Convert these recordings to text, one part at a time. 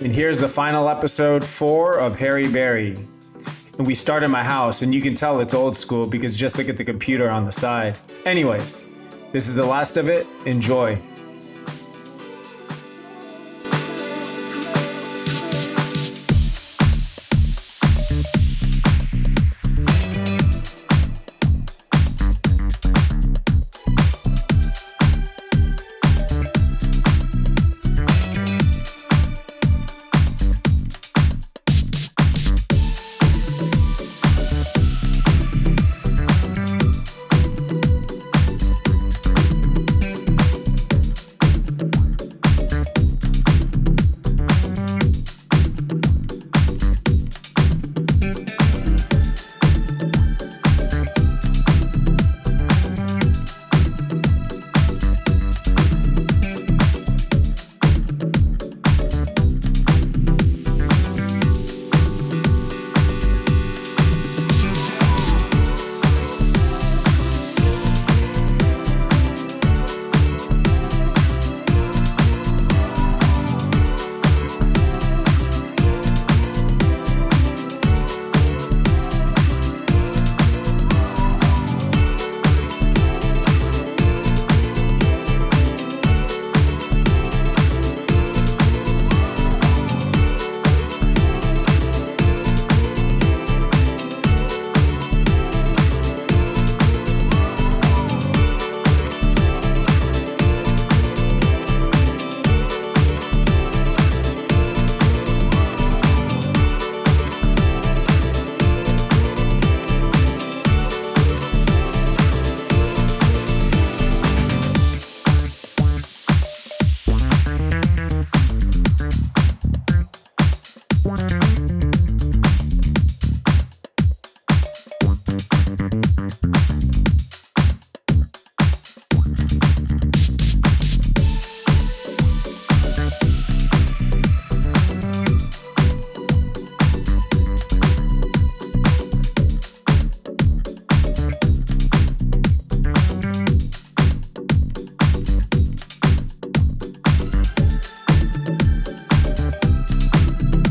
And here's the final episode 4 of Harry Berry. And we start in my house, and you can tell it's old school because just look at the computer on the side. Anyways, this is the last of it. Enjoy.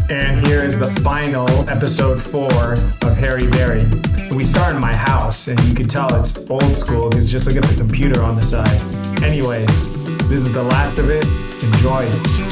And here is the final episode 4 of Harry Berry. We start in my house, and you can tell it's old school because just look at the computer on the side. Anyways, this is the last of it. Enjoy it.